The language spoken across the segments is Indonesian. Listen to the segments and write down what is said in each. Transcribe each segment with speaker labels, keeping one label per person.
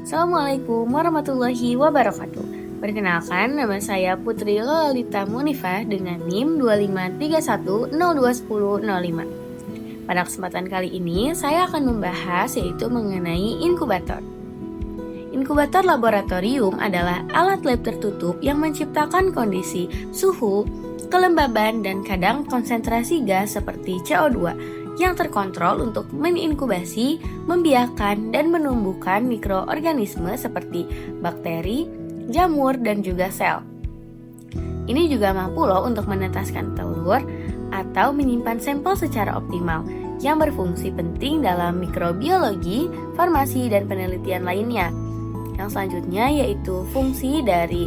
Speaker 1: Assalamualaikum warahmatullahi wabarakatuh. Perkenalkan, nama saya Putri Lolita Munifah dengan NIM 2531021005. Pada kesempatan kali ini, saya akan membahas yaitu mengenai inkubator. Inkubator laboratorium adalah alat lab tertutup yang menciptakan kondisi suhu, kelembaban, dan kadang konsentrasi gas seperti CO2 yang terkontrol untuk meninkubasi, membiakkan, dan menumbuhkan mikroorganisme seperti bakteri, jamur, dan juga sel. Ini juga mampu loh untuk menetaskan telur atau menyimpan sampel secara optimal yang berfungsi penting dalam mikrobiologi, farmasi, dan penelitian lainnya. Yang selanjutnya yaitu fungsi dari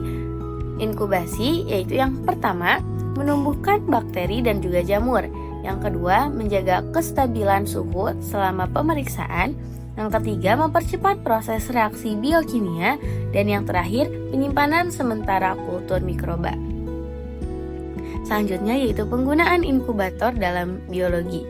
Speaker 1: inkubasi, yaitu yang pertama menumbuhkan bakteri dan juga jamur. Yang kedua, menjaga kestabilan suhu selama pemeriksaan. Yang ketiga, mempercepat proses reaksi biokimia. Dan yang terakhir, penyimpanan sementara kultur mikroba. Selanjutnya yaitu penggunaan inkubator dalam biologi.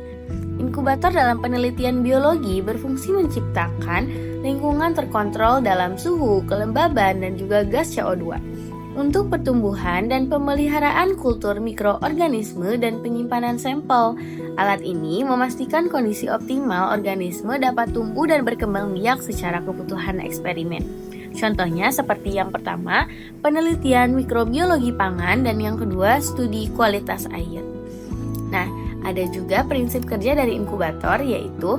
Speaker 1: Inkubator dalam penelitian biologi berfungsi menciptakan lingkungan terkontrol dalam suhu, kelembaban, dan juga gas CO2. Untuk pertumbuhan dan pemeliharaan kultur mikroorganisme dan penyimpanan sampel. Alat ini memastikan kondisi optimal organisme dapat tumbuh dan berkembang biak secara kebutuhan eksperimen. Contohnya seperti yang pertama, penelitian mikrobiologi pangan, dan yang kedua, studi kualitas air. Nah, ada juga prinsip kerja dari inkubator, yaitu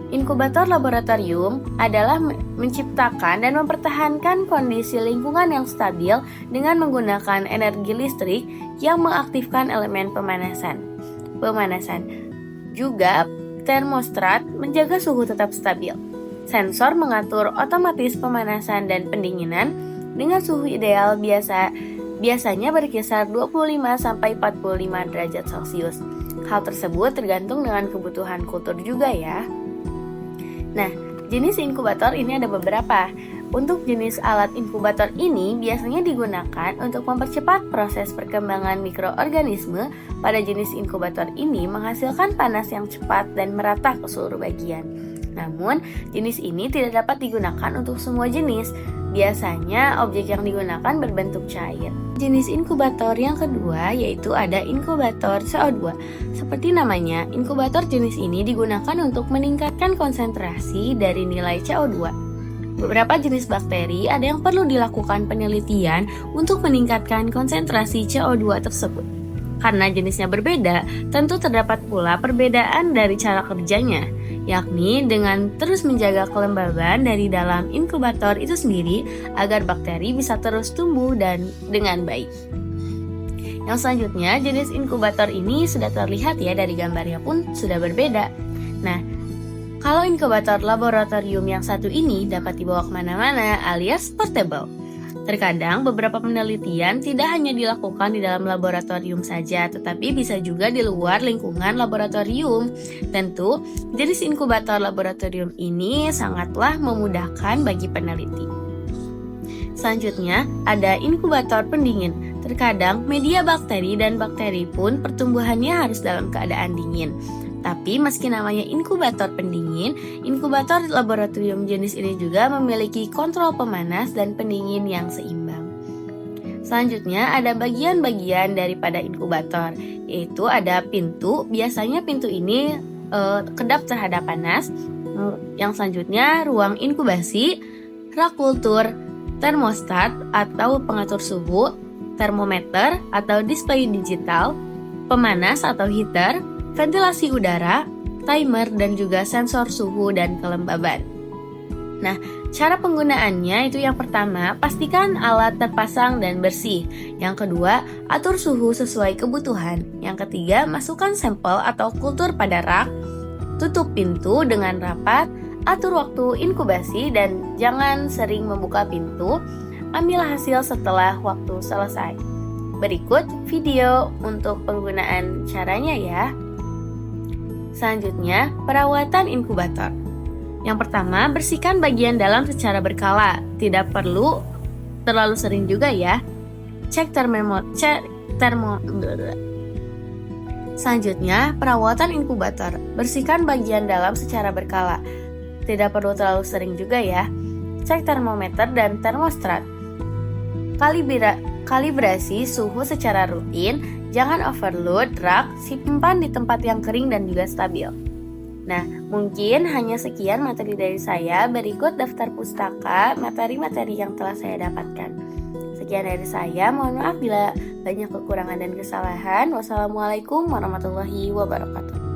Speaker 1: inkubator laboratorium adalah menciptakan dan mempertahankan kondisi lingkungan yang stabil dengan menggunakan energi listrik yang mengaktifkan elemen pemanasan. Juga termostat menjaga suhu tetap stabil. Sensor mengatur otomatis pemanasan dan pendinginan dengan suhu ideal biasanya berkisar 25-45 derajat Celcius. Hal tersebut tergantung dengan kebutuhan kultur juga ya. Nah, jenis inkubator ini ada beberapa. Untuk jenis alat inkubator ini biasanya digunakan untuk mempercepat proses perkembangan mikroorganisme. Pada jenis inkubator ini menghasilkan panas yang cepat dan merata ke seluruh bagian. Namun, jenis ini tidak dapat digunakan untuk semua jenis. Biasanya objek yang digunakan berbentuk cair. Jenis inkubator yang kedua yaitu ada inkubator CO2. Seperti namanya, inkubator jenis ini digunakan untuk meningkatkan konsentrasi dari nilai CO2. Beberapa jenis bakteri ada yang perlu dilakukan penelitian untuk meningkatkan konsentrasi CO2 tersebut. Karena jenisnya berbeda, tentu terdapat pula perbedaan dari cara kerjanya, yakni dengan terus menjaga kelembaban dari dalam inkubator itu sendiri agar bakteri bisa terus tumbuh dan dengan baik. Yang selanjutnya, jenis inkubator ini sudah terlihat ya, dari gambarnya pun sudah berbeda. Nah, kalau inkubator laboratorium yang satu ini dapat dibawa kemana-mana alias portable. Terkadang beberapa penelitian tidak hanya dilakukan di dalam laboratorium saja, tetapi bisa juga di luar lingkungan laboratorium. Tentu, jenis inkubator laboratorium ini sangatlah memudahkan bagi peneliti. Selanjutnya, ada inkubator pendingin. Terkadang media bakteri dan bakteri pun pertumbuhannya harus dalam keadaan dingin. Tapi meski namanya inkubator pendingin, inkubator laboratorium jenis ini juga memiliki kontrol pemanas dan pendingin yang seimbang. Selanjutnya ada bagian-bagian daripada inkubator, yaitu ada pintu. Biasanya pintu ini kedap terhadap panas. Yang selanjutnya ruang inkubasi, rak kultur, termostat atau pengatur suhu, termometer atau display digital, pemanas atau heater, ventilasi udara, timer, dan juga sensor suhu dan kelembaban. Nah, cara penggunaannya itu yang pertama, pastikan alat terpasang dan bersih. Yang kedua, atur suhu sesuai kebutuhan. Yang ketiga, masukkan sampel atau kultur pada rak. Tutup pintu dengan rapat. Atur waktu inkubasi dan jangan sering membuka pintu. Ambil hasil setelah waktu selesai. Berikut video untuk penggunaan caranya ya. Selanjutnya, perawatan inkubator. Yang pertama, bersihkan bagian dalam secara berkala. Tidak perlu terlalu sering juga ya. Cek termometer. Selanjutnya, perawatan inkubator. Bersihkan bagian dalam secara berkala. Tidak perlu terlalu sering juga ya. cek termometer dan termostat. Kalibrasi suhu secara rutin, jangan overload rak, simpan di tempat yang kering dan juga stabil. Nah, mungkin hanya sekian materi dari saya. Berikut daftar pustaka materi-materi yang telah saya dapatkan. Sekian dari saya, mohon maaf bila banyak kekurangan dan kesalahan. Wassalamualaikum warahmatullahi wabarakatuh.